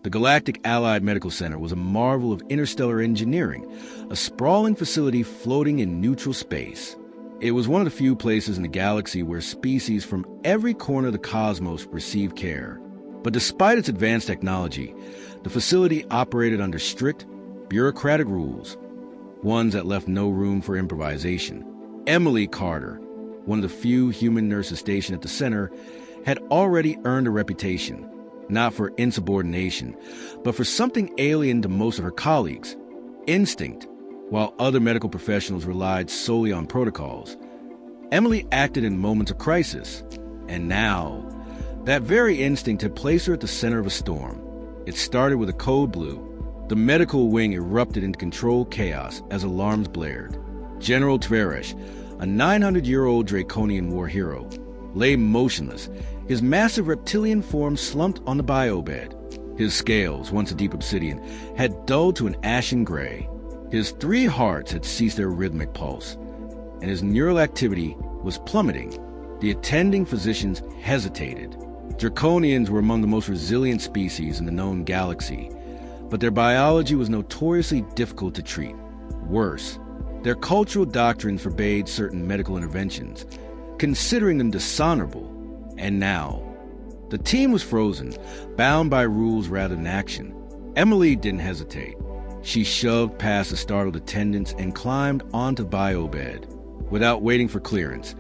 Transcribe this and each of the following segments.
The Galactic Allied Medical Center was a marvel of interstellar engineering, a sprawling facility floating in neutral space. It was one of the few places in the galaxy where species from every corner of the cosmos received care. But despite its advanced technology, the facility operated under strict, bureaucratic rules, ones that left no room for improvisation. Emily Carter, one of the few human nurses stationed at the center, had already earned a reputation, not for insubordination, but for something alien to most of her colleagues: instinct. While other medical professionals relied solely on protocols, Emily acted in moments of crisis. And now, that very instinct had placed her at the center of a storm. It started with a code blue. The medical wing erupted into controlled chaos as alarms blared. General Tveresh, a 900-year-old Draconian war hero, lay motionless, his massive reptilian form slumped on the biobed. His scales, once a deep obsidian, had dulled to an ashen gray. His 3 hearts had ceased their rhythmic pulse, and his neural activity was plummeting. The attending physicians hesitated. Draconians were among the most resilient species in the known galaxy, but their biology was notoriously difficult to treat. Worse, their cultural doctrines forbade certain medical interventions, considering them dishonorable. And now, the team was frozen, bound by rules rather than action. Emily didn't hesitate. She shoved past the startled attendants and climbed onto the biobed. Without waiting for clearance,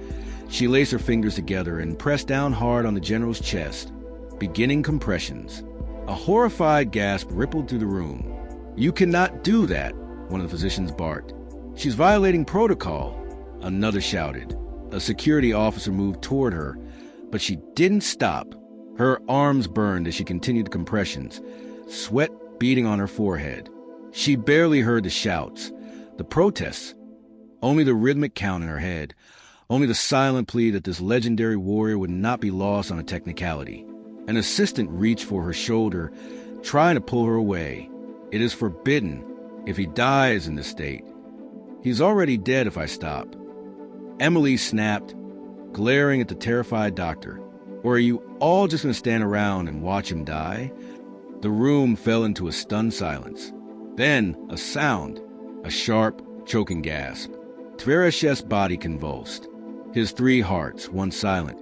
she laced her fingers together and pressed down hard on the general's chest, beginning compressions. A horrified gasp rippled through the room. "You cannot do that," one of the physicians barked. "She's violating protocol," another shouted. A security officer moved toward her, but she didn't stop. Her arms burned as she continued the compressions, sweat beading on her forehead. She barely heard the shouts, the protests, only the rhythmic count in her head, only the silent plea that this legendary warrior would not be lost on a technicality. An assistant reached for her shoulder, trying to pull her away. "It is forbidden. If he dies in this state, he's already dead if I stop." Emily snapped, glaring at the terrified doctor. "Or are you all just going to stand around and watch him die?" The room fell into a stunned silence. Then a sound, a sharp, choking gasp. Tveresh's body convulsed. His 3 hearts, once silent,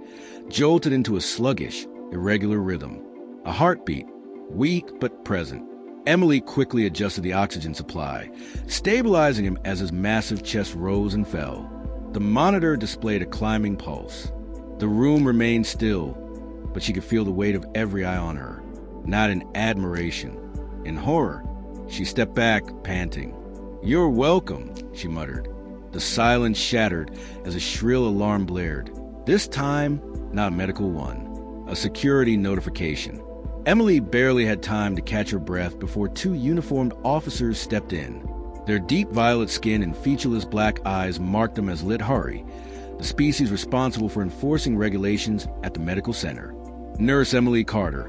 jolted into a sluggish, irregular rhythm. A heartbeat, weak but present. Emily quickly adjusted the oxygen supply, stabilizing him as his massive chest rose and fell. The monitor displayed a climbing pulse. The room remained still, but she could feel the weight of every eye on her, not in admiration, in horror. She stepped back, panting. "You're welcome," she muttered. The silence shattered as a shrill alarm blared. This time, not a medical one, a security notification. Emily barely had time to catch her breath before 2 uniformed officers stepped in. Their deep violet skin and featureless black eyes marked them as Lit-Hari, the species responsible for enforcing regulations at the medical center. "Nurse Emily Carter,"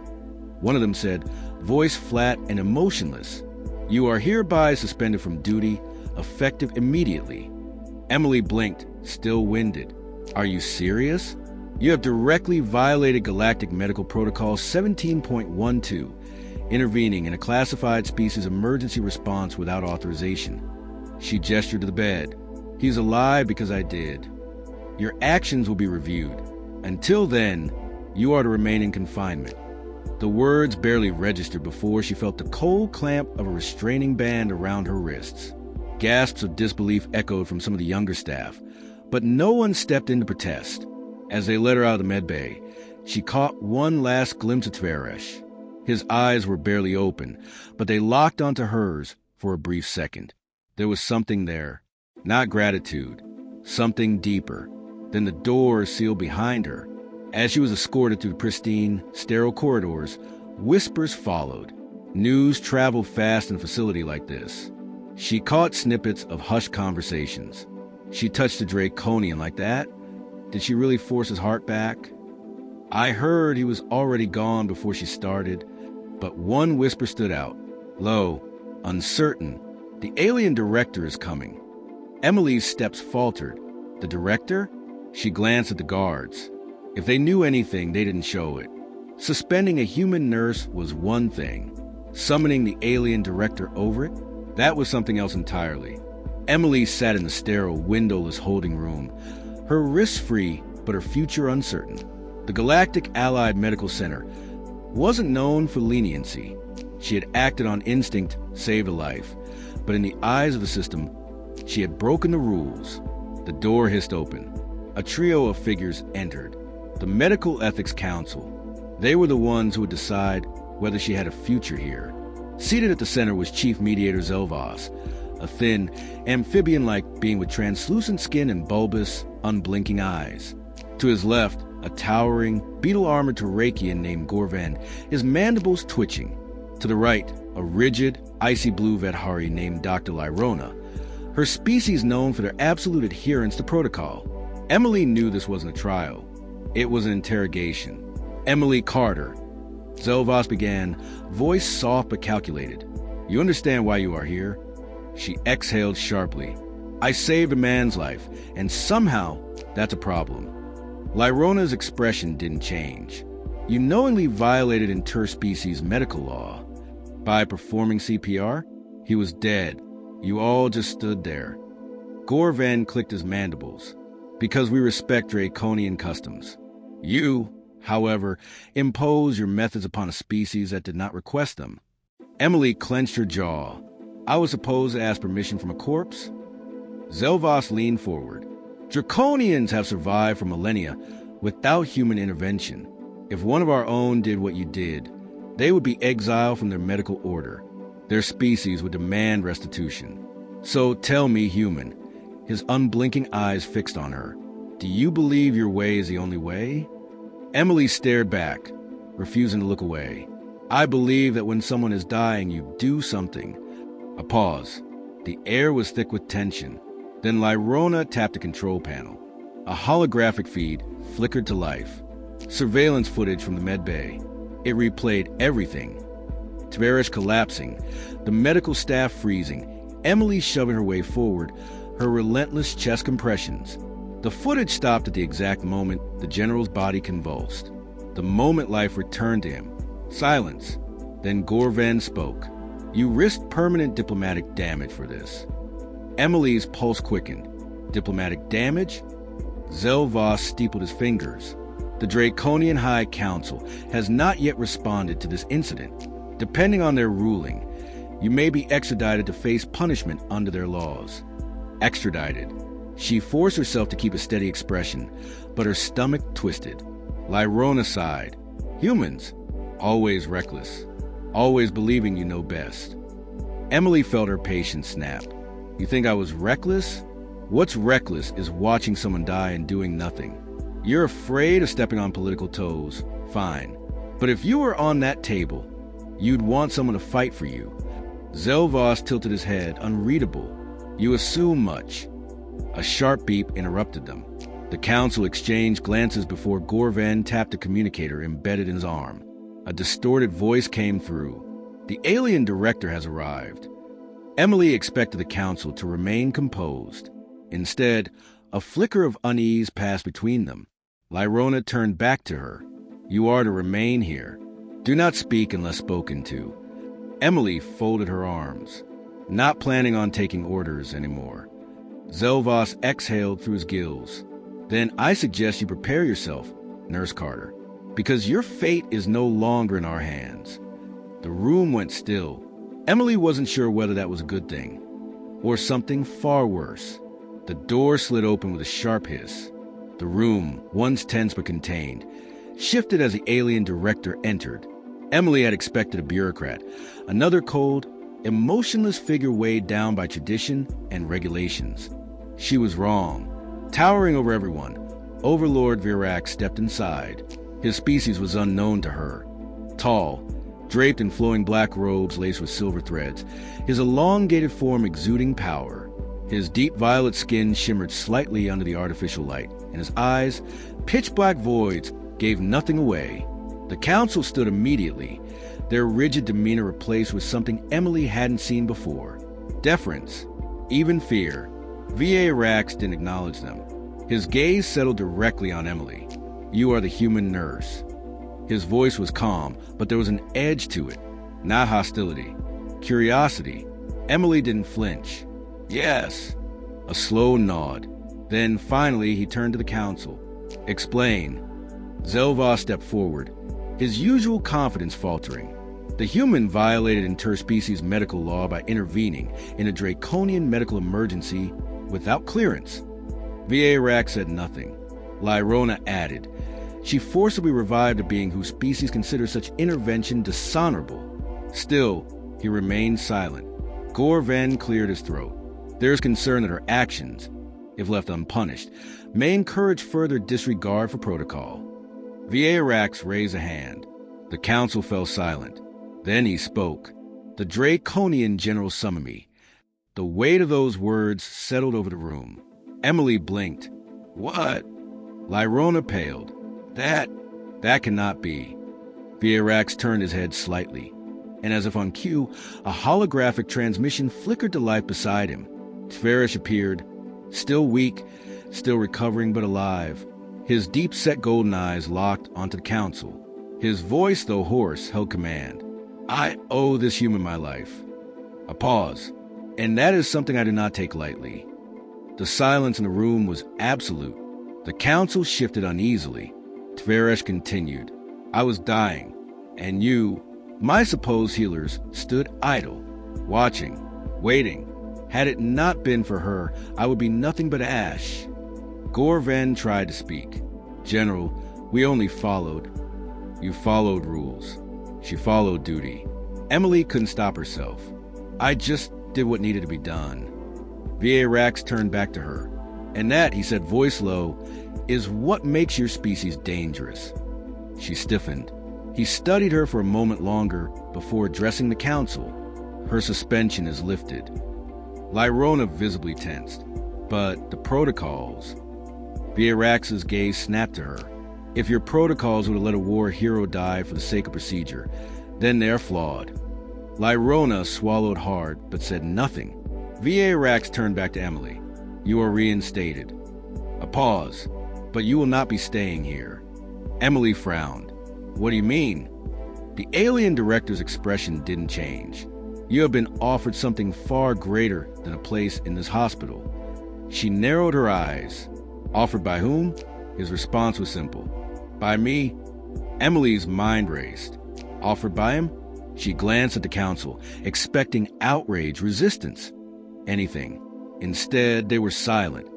one of them said, voice flat and emotionless. "You are hereby suspended from duty, effective immediately." Emily blinked, still winded. "Are you serious? You have directly violated Galactic Medical Protocol 17.12, intervening in a classified species emergency response without authorization." She gestured to the bed. "He's alive because I did. Your actions will be reviewed. Until then, you are to remain in confinement." The words barely registered before she felt the cold clamp of a restraining band around her wrists. Gasps of disbelief echoed from some of the younger staff, but no one stepped in to protest. As they let her out of the medbay, she caught one last glimpse of Tveresh. His eyes were barely open, but they locked onto hers for a brief second. There was something there, not gratitude, something deeper. Then the door sealed behind her. As she was escorted through the pristine, sterile corridors, whispers followed. News traveled fast in a facility like this. She caught snippets of hushed conversations. She touched a Draconian like that? Did she really force his heart back? "I heard he was already gone before she started," but one whisper stood out. Low, uncertain. "The alien director is coming." Emily's steps faltered. The director? She glanced at the guards. If they knew anything, they didn't show it. Suspending a human nurse was one thing. Summoning the alien director over it? That was something else entirely. Emily sat in the sterile, windowless holding room, her wrists free, but her future uncertain. The Galactic Allied Medical Center wasn't known for leniency. She had acted on instinct, saved a life. But in the eyes of the system, she had broken the rules. The door hissed open. A trio of figures entered. The Medical Ethics Council. They were the ones who would decide whether she had a future here. Seated at the center was Chief Mediator Zelvos, a thin, amphibian-like being with translucent skin and bulbous, unblinking eyes. To his left, a towering, beetle-armored Turakian named Gorven, his mandibles twitching. To the right, a rigid, icy blue Vedhari named Dr. Lyrona, her species known for their absolute adherence to protocol. Emily knew this wasn't a trial. It was an interrogation. Emily Carter. Zelvos began, voice soft but calculated. You understand why you are here? She exhaled sharply. I saved a man's life, and somehow that's a problem. Lyrona's expression didn't change. You knowingly violated interspecies medical law. By performing CPR, he was dead. You all just stood there. Gorven clicked his mandibles. Because we respect draconian customs. You, however, impose your methods upon a species that did not request them. Emily clenched her jaw. I was supposed to ask permission from a corpse? Zelvos leaned forward. Draconians have survived for millennia without human intervention. If one of our own did what you did, they would be exiled from their medical order. Their species would demand restitution. So tell me, human, his unblinking eyes fixed on her, do you believe your way is the only way? Emily stared back, refusing to look away. I believe that when someone is dying, you do something. A pause. The air was thick with tension. Then Lyrona tapped the control panel. A holographic feed flickered to life. Surveillance footage from the medbay. It replayed everything. Tverish collapsing, the medical staff freezing, Emily shoving her way forward, her relentless chest compressions. The footage stopped at the exact moment the general's body convulsed. The moment life returned to him. Silence. Then Gorven spoke. You risked permanent diplomatic damage for this. Emily's pulse quickened. Diplomatic damage? Zelvos steepled his fingers. The Draconian High Council has not yet responded to this incident. Depending on their ruling, you may be extradited to face punishment under their laws. Extradited. She forced herself to keep a steady expression, but her stomach twisted. Lyrona sighed. Humans, always reckless, always believing you know best. Emily felt her patience snap. You think I was reckless? What's reckless is watching someone die and doing nothing. You're afraid of stepping on political toes. Fine. But if you were on that table, you'd want someone to fight for you. Zelvos tilted his head, unreadable. You assume much. A sharp beep interrupted them. The council exchanged glances before Gorven tapped a communicator embedded in his arm. A distorted voice came through. The alien director has arrived. Emily expected the council to remain composed. Instead, a flicker of unease passed between them. Lyrona turned back to her. You are to remain here. Do not speak unless spoken to. Emily folded her arms, not planning on taking orders anymore. Zelvos exhaled through his gills. Then I suggest you prepare yourself, Nurse Carter, because your fate is no longer in our hands. The room went still. Emily wasn't sure whether that was a good thing, or something far worse. The door slid open with a sharp hiss. The room, once tense but contained, shifted as the alien director entered. Emily had expected a bureaucrat, another cold, emotionless figure weighed down by tradition and regulations. She was wrong. Towering over everyone, Overlord Virak stepped inside. His species was unknown to her. Tall, draped in flowing black robes laced with silver threads, his elongated form exuding power. His deep violet skin shimmered slightly under the artificial light, and his eyes, pitch-black voids, gave nothing away. The council stood immediately, their rigid demeanor replaced with something Emily hadn't seen before. Deference, even fear. V.A. Rax didn't acknowledge them. His gaze settled directly on Emily. You are the human nurse. His voice was calm, but there was an edge to it. Not hostility. Curiosity. Emily didn't flinch. Yes. A slow nod. Then, finally, he turned to the council. Explain. Zelva stepped forward, his usual confidence faltering. The human violated interspecies medical law by intervening in a draconian medical emergency without clearance. VA Rack said nothing. Lyrona added, she forcibly revived a being whose species considers such intervention dishonorable. Still, he remained silent. Gorven cleared his throat. There's concern that her actions, if left unpunished, may encourage further disregard for protocol. VA Rax raised a hand. The council fell silent. Then he spoke. The draconian General summoned me. The weight of those words settled over the room. Emily blinked. What? Lyrona paled. That cannot be. Vierax turned his head slightly, and as if on cue, a holographic transmission flickered to life beside him. Tverish appeared, still weak, still recovering but alive. His deep-set golden eyes locked onto the council. His voice, though hoarse, held command. I owe this human my life. A pause, and that is something I do not take lightly. The silence in the room was absolute. The council shifted uneasily. Tverish continued. I was dying, and you, my supposed healers, stood idle, watching, waiting. Had it not been for her, I would be nothing but ash. Gorven tried to speak. General, we only followed. You followed rules. She followed duty. Emily couldn't stop herself. I just did what needed to be done. VA Rax turned back to her. And that, he said, voice low, is what makes your species dangerous. She stiffened. He studied her for a moment longer before addressing the council. Her suspension is lifted. Lyrona visibly tensed. But the protocols... Vierax's gaze snapped to her. If your protocols would have let a war hero die for the sake of procedure, then they're flawed. Lyrona swallowed hard, but said nothing. Vierax turned back to Emily. You are reinstated. A pause. But you will not be staying here. Emily frowned. What do you mean? The alien director's expression didn't change. You have been offered something far greater than a place in this hospital. She narrowed her eyes. Offered by whom? His response was simple. By me. Emily's mind raced. Offered by him? She glanced at the council, expecting outrage, resistance. Anything. Instead, they were silent,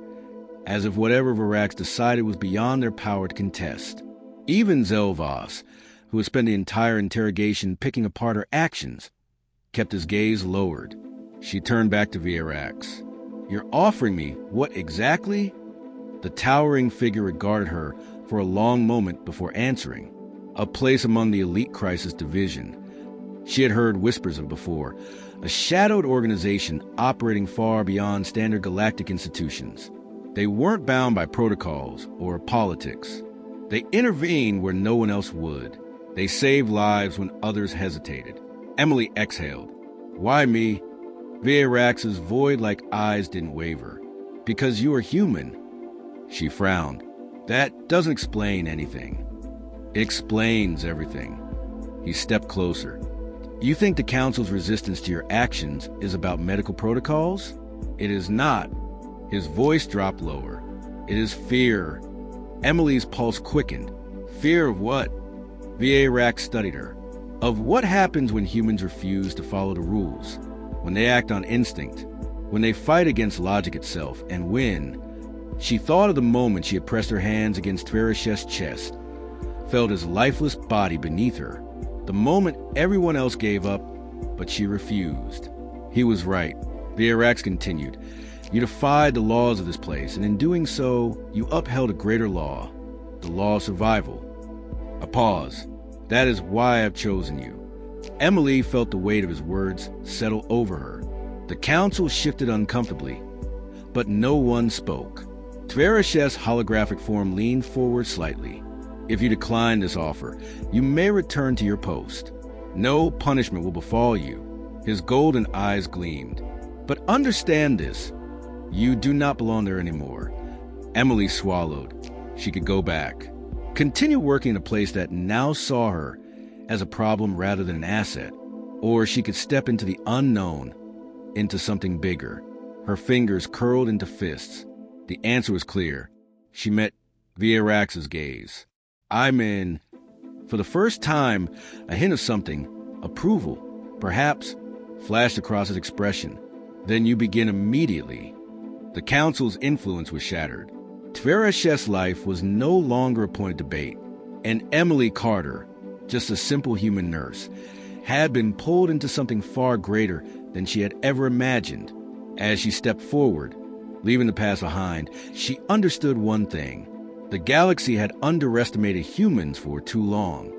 as if whatever Virax decided was beyond their power to contest. Even Zelvas, who had spent the entire interrogation picking apart her actions, kept his gaze lowered. She turned back to Virax. You're offering me what exactly? The towering figure regarded her for a long moment before answering. A place among the elite crisis division. She had heard whispers of before. A shadowed organization operating far beyond standard galactic institutions. They weren't bound by protocols or politics. They intervened where no one else would. They saved lives when others hesitated. Emily exhaled. Why me? Vierax's void-like eyes didn't waver. Because you are human. She frowned. That doesn't explain anything. It explains everything. He stepped closer. You think the Council's resistance to your actions is about medical protocols? It is not. His voice dropped lower. It is fear. Emily's pulse quickened. Fear of what? VA Rack studied her. Of what happens when humans refuse to follow the rules, when they act on instinct, when they fight against logic itself, and when... She thought of the moment she had pressed her hands against Tverishev's chest, felt his lifeless body beneath her, the moment everyone else gave up, but she refused. He was right. Vierax continued. You defied the laws of this place, and in doing so, you upheld a greater law, the law of survival. A pause. That is why I've chosen you. Emily felt the weight of his words settle over her. The council shifted uncomfortably, but no one spoke. Tverishev's holographic form leaned forward slightly. If you decline this offer, you may return to your post. No punishment will befall you. His golden eyes gleamed. But understand this. You do not belong there anymore. Emily swallowed. She could go back. Continue working in a place that now saw her as a problem rather than an asset. Or she could step into the unknown, into something bigger. Her fingers curled into fists. The answer was clear. She met Vierax's gaze. I'm in. For the first time, a hint of something, approval, perhaps, flashed across his expression. Then you begin immediately. The council's influence was shattered. Tvereshev's life was no longer a point of debate. And Emily Carter, just a simple human nurse, had been pulled into something far greater than she had ever imagined. As she stepped forward, leaving the past behind, she understood one thing. The galaxy had underestimated humans for too long.